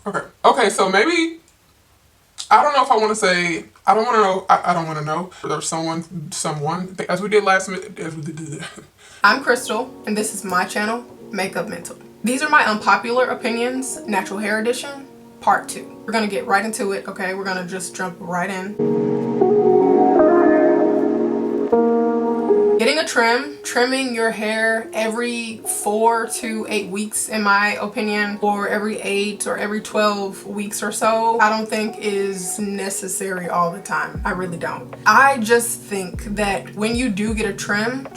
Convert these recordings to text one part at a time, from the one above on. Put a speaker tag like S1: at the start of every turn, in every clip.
S1: Okay, so maybe, I don't know if I want to say, I don't want to know, I don't want to know. There's someone, as we did last,
S2: I'm Crystal, and this is my channel, Makeup Mental. These are my unpopular opinions, natural hair edition, part 2. We're gonna get right into it, okay? We're gonna just jump right in. Getting a trim, trimming your hair every 4 to 8 weeks, in my opinion, or every 8 or every 12 weeks or so, I don't think is necessary all the time. I really don't. I just think that when you do get a trim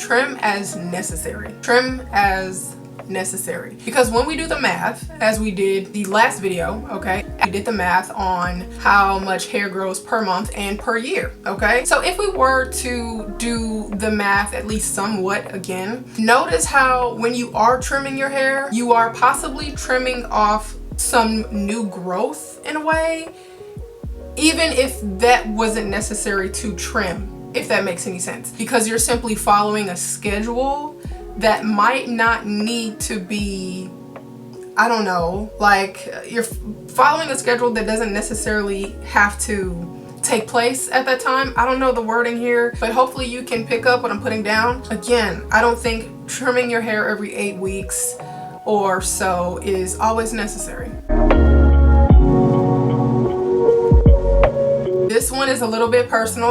S2: as necessary. Trim as necessary, because when we do the math, as we did the last video, okay, we did the math on how much hair grows per month and per year, okay? So if we were to do the math at least somewhat again, notice how when you are trimming your hair, you are possibly trimming off some new growth in a way, even if that wasn't necessary to trim, if that makes any sense, because you're simply following a schedule that might not need to be, I don't know, like you're following a schedule that doesn't necessarily have to take place at that time. I don't know the wording here, but hopefully you can pick up what I'm putting down. Again, I don't think trimming your hair every 8 weeks or so is always necessary. This one is a little bit personal,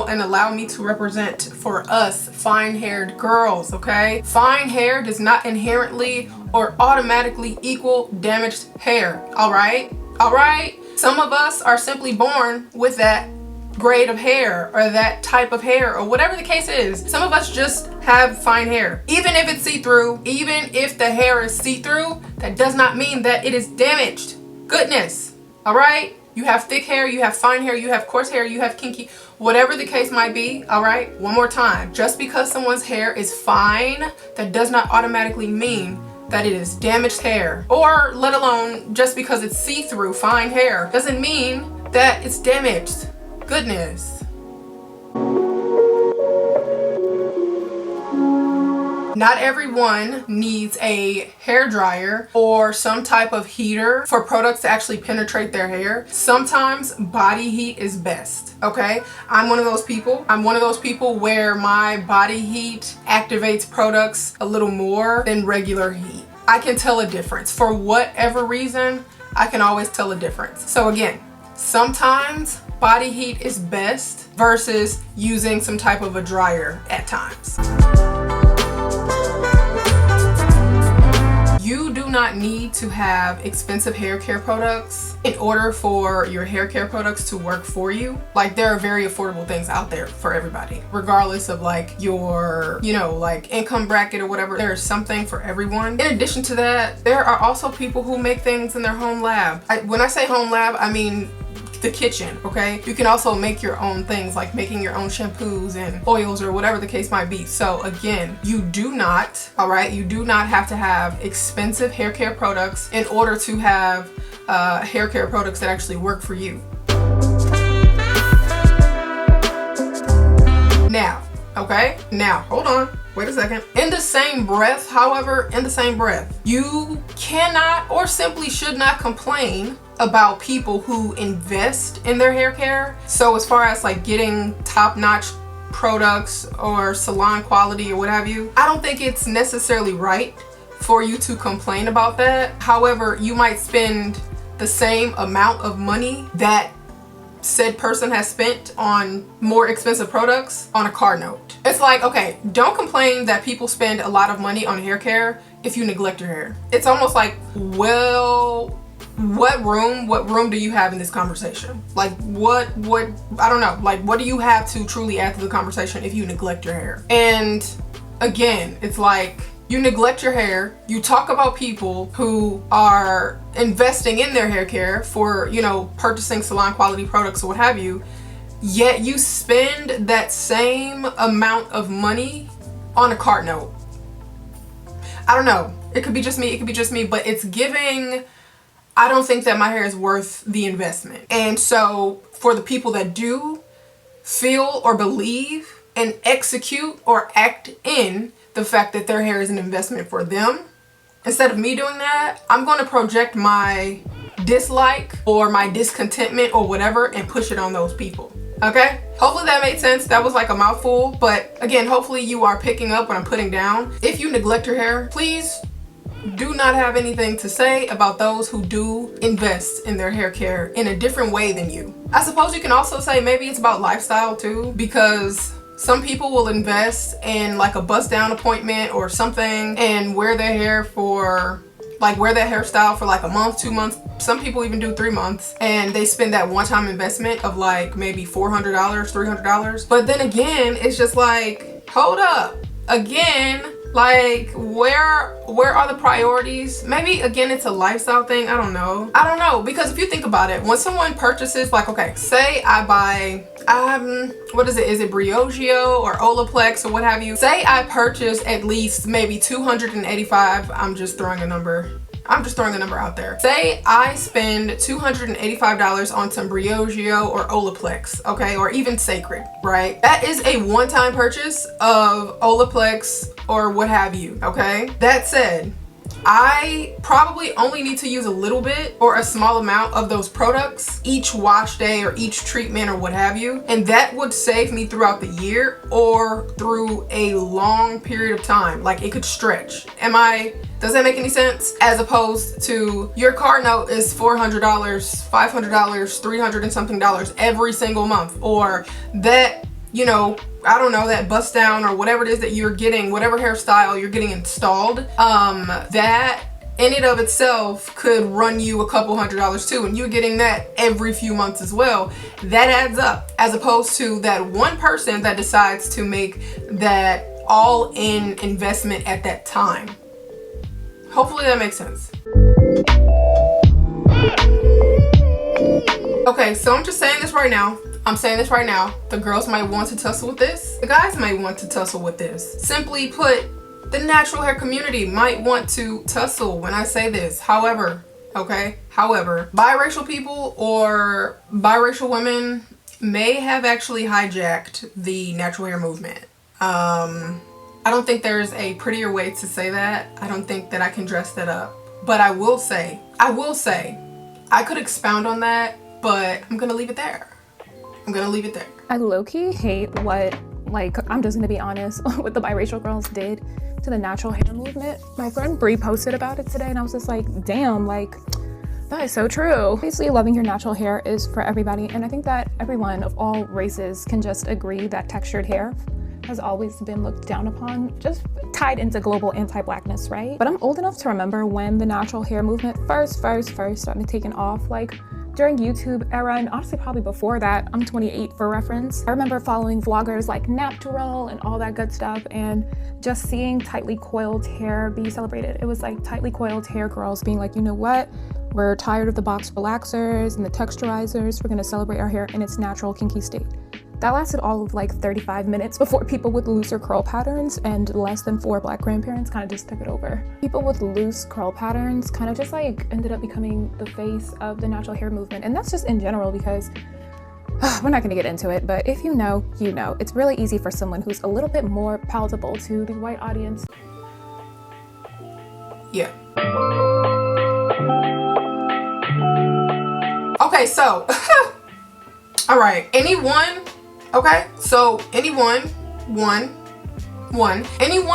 S2: and allow me to represent for us fine-haired girls, okay? Fine hair does not inherently or automatically equal damaged hair, all right? All right? Some of us are simply born with that grade of hair or that type of hair or whatever the case is. Some of us just have fine hair. Even if it's see-through, even if the hair is see-through, that does not mean that it is damaged. Goodness, all right? You have thick hair, you have fine hair, you have coarse hair, you have kinky, whatever the case might be, all right? One more time. Just because someone's hair is fine, that does not automatically mean that it is damaged hair. Or let alone just because it's see-through fine hair doesn't mean that it's damaged. Goodness. Not everyone needs a hair dryer or some type of heater for products to actually penetrate their hair. Sometimes body heat is best, okay? I'm one of those people. I'm one of those people where my body heat activates products a little more than regular heat. I can tell a difference. For whatever reason, I can always tell a difference. So again, sometimes body heat is best versus using some type of a dryer at times. You do not need to have expensive hair care products in order for your hair care products to work for you. Like, there are very affordable things out there for everybody, regardless of like your, you know, like income bracket or whatever. There is something for everyone. In addition to that, there are also people who make things in their home lab. When I say home lab, I mean the kitchen, okay? You can also make your own things, like making your own shampoos and oils or whatever the case might be. So again, you do not, all right, you do not have to have expensive hair care products in order to have hair care products that actually work for you. Now, okay, now hold on, wait a second. In the same breath, however, in the same breath, you cannot or simply should not complain about people who invest in their hair care. So as far as like getting top-notch products or salon quality or what have you, I don't think it's necessarily right for you to complain about that. However, you might spend the same amount of money that said person has spent on more expensive products on a car note. It's like, okay, don't complain that people spend a lot of money on hair care if you neglect your hair. It's almost like, well, what room do you have in this conversation? Like what I don't know, like what do you have to truly add to the conversation if you neglect your hair? And again, it's like, you neglect your hair, you talk about people who are investing in their hair care for, you know, purchasing salon quality products or what have you, yet you spend that same amount of money on a cart note. I don't know, it could be just me, but it's giving, I don't think that my hair is worth the investment. And so for the people that do feel or believe and execute or act in the fact that their hair is an investment for them instead of me doing that, I'm going to project my dislike or my discontentment or whatever and push it on those people. Okay? Hopefully that made sense. That was like a mouthful, but again, hopefully you are picking up what I'm putting down. If you neglect your hair, please do not have anything to say about those who do invest in their hair care in a different way than you. I suppose you can also say maybe it's about lifestyle too, because some people will invest in like a bust down appointment or something and wear their hair for wear that hairstyle for like a month, 2 months. Some people even do 3 months, and they spend that one-time investment of like maybe $400, $300. But then again, it's just like, hold up. Again, like where are the priorities? Maybe again it's a lifestyle thing. I don't know, because if you think about it, when someone purchases, like, okay, say I buy what is it Biracial or Olaplex or what have you. Say I purchase at least maybe 285. I'm just throwing a number out there. Say I spend $285 on some Biracial or Olaplex, okay, or even Sacred, right? That is a one-time purchase of Olaplex or what have you, okay? That said, I probably only need to use a little bit or a small amount of those products each wash day or each treatment or what have you, and that would save me throughout the year or through a long period of time. Like it could stretch. Does that make any sense? As opposed to your car note is $400, $500, $300 and something every single month, or that, you know, I don't know, that bust down or whatever it is that you're getting, whatever hairstyle you're getting installed, that in and of itself could run you a couple $100s too, and you're getting that every few months as well. That adds up, as opposed to that one person that decides to make that all-in investment at that time. Hopefully that makes sense. Okay, so I'm just saying this right now. The girls might want to tussle with this. The guys might want to tussle with this. Simply put, the natural hair community might want to tussle when I say this. However, biracial people or biracial women may have actually hijacked the natural hair movement. I don't think there's a prettier way to say that. I don't think that I can dress that up. But I will say, I could expound on that, but I'm gonna leave it there.
S3: I low-key hate what, I'm just gonna be honest, what the biracial girls did to the natural hair movement. My friend Bree posted about it today, and I was just like, damn, that is so true. Obviously, loving your natural hair is for everybody, and I think that everyone of all races can just agree that textured hair has always been looked down upon, just tied into global anti-blackness, right? But I'm old enough to remember when the natural hair movement first started taking off, during YouTube era, and honestly probably before that. I'm 28 for reference. I remember following vloggers like Natural and all that good stuff, and just seeing tightly coiled hair be celebrated. It was like tightly coiled hair girls being like, you know what? We're tired of the box relaxers and the texturizers. We're gonna celebrate our hair in its natural kinky state. That lasted all of 35 minutes before people with looser curl patterns and less than 4 Black grandparents kind of just took it over. People with loose curl patterns kind of just ended up becoming the face of the natural hair movement. And that's just in general, because we're not gonna get into it, but if you know, you know. It's really easy for someone who's a little bit more palatable to the white audience.
S2: Yeah. Okay, so, all right, anyone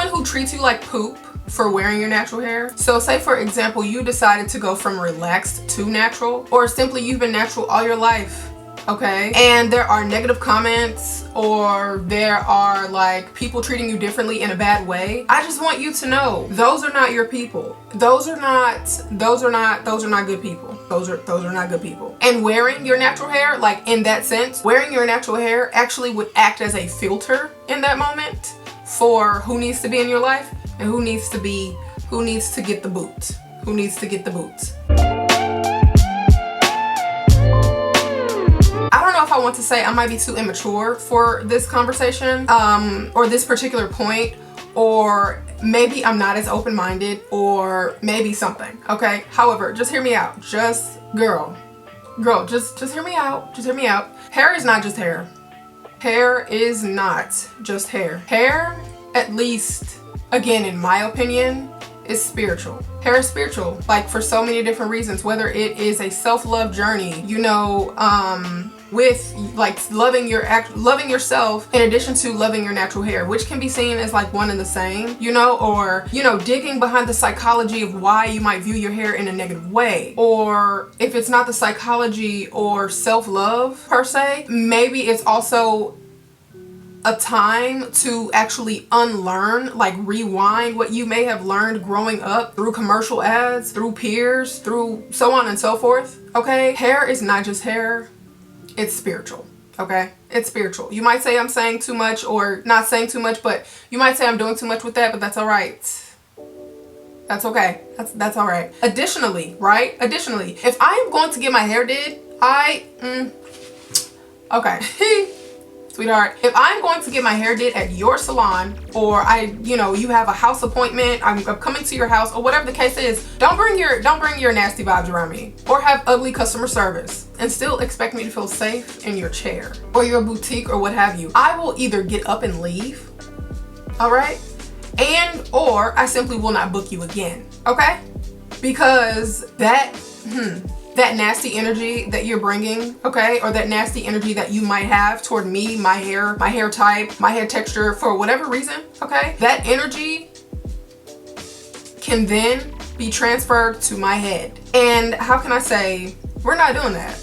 S2: who treats you like poop for wearing your natural hair. So say for example, you decided to go from relaxed to natural, or simply you've been natural all your life, okay? And there are negative comments, or there are people treating you differently in a bad way. I just want you to know, those are not your people. Those are not good people. Those are not good people. And wearing your natural hair, in that sense, wearing your natural hair actually would act as a filter in that moment for who needs to be in your life and who needs to get the boot. Who needs to get the boots. I don't know if I want to say I might be too immature for this conversation, or this particular point, or maybe I'm not as open-minded, or maybe something, okay? However, just hear me out. Just girl, just hear me out. Just hear me out. Hair is not just hair. Hair is not just hair. Hair, at least, again, in my opinion, is spiritual. Hair is spiritual, like for so many different reasons, whether it is a self-love journey, you know, with like loving yourself in addition to loving your natural hair, which can be seen as like one and the same, you know, or, you know, digging behind the psychology of why you might view your hair in a negative way. Or if it's not the psychology or self-love per se, maybe it's also a time to actually unlearn, like rewind what you may have learned growing up through commercial ads, through peers, through so on and so forth. Okay, hair is not just hair, it's spiritual. Okay, it's spiritual. You might say I'm saying too much or not saying too much, but you might say I'm doing too much with that, but that's all right. That's okay. That's all right. Additionally, if I am going to get my hair did, okay. Sweetheart, if I'm going to get my hair did at your salon, or you have a house appointment, I'm coming to your house, or whatever the case is, don't bring your nasty vibes around me, or have ugly customer service and still expect me to feel safe in your chair or your boutique or what have you. I will either get up and leave, all right, and or I simply will not book you again, okay? Because that nasty energy that you're bringing, okay, or that nasty energy that you might have toward me, my hair type, my hair texture, for whatever reason, okay, that energy can then be transferred to my head. And how can I say, we're not doing that.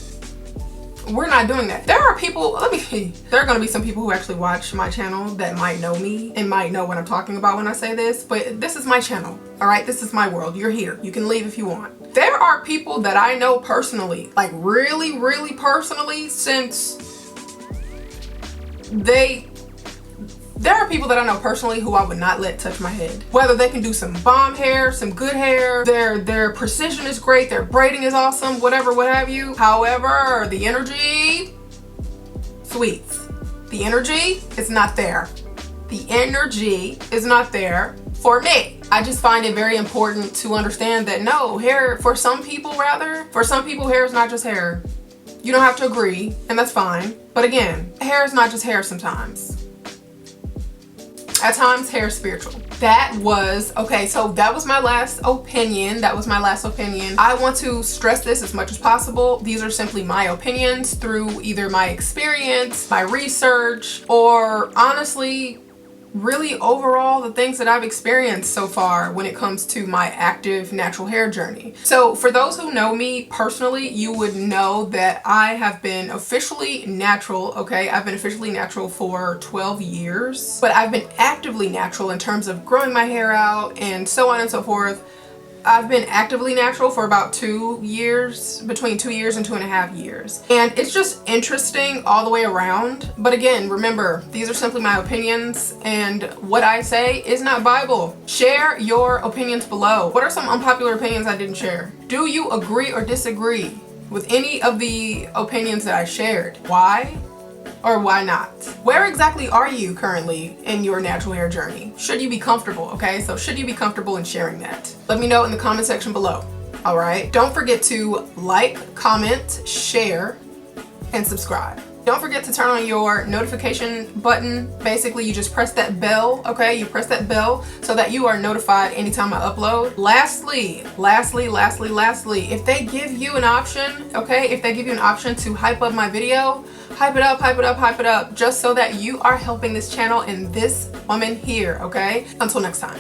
S2: We're not doing that. There are people, there are going to be some people who actually watch my channel that might know me and might know what I'm talking about when I say this, but this is my channel, all right? This is my world. You're here. You can leave if you want. There are people that I know personally, like really, really personally, since there are people that I know personally who I would not let touch my head. Whether they can do some bomb hair, some good hair, their precision is great, their braiding is awesome, whatever, what have you. However, the energy, sweets. The energy is not there. The energy is not there for me. I just find it very important to understand that no, hair, for some people hair is not just hair. You don't have to agree, and that's fine. But again, hair is not just hair sometimes. At times, hair is spiritual. That was my last opinion. I want to stress this as much as possible. These are simply my opinions through either my experience, my research, or honestly, really overall the things that I've experienced so far when it comes to my active natural hair journey. So for those who know me personally, you would know that I have been officially natural, okay? I've been officially natural for 12 years, but I've been actively natural in terms of growing my hair out and so on and so forth. I've been actively natural for about 2 years, between 2 years and 2.5 years. And it's just interesting all the way around. But again, remember, these are simply my opinions, and what I say is not Bible. Share your opinions below. What are some unpopular opinions I didn't share? Do you agree or disagree with any of the opinions that I shared? Why? Or why not? Where exactly are you currently in your natural hair journey? Should you be comfortable, okay? So should you be comfortable in sharing that? Let me know in the comment section below, all right? Don't forget to like, comment, share, and subscribe. Don't forget to turn on your notification button. Basically, you just press that bell, okay? You press that bell so that you are notified anytime I upload. Lastly, if they give you an option, okay? If they give you an option to hype up my video, hype it up, just so that you are helping this channel and this woman here, okay? Until next time.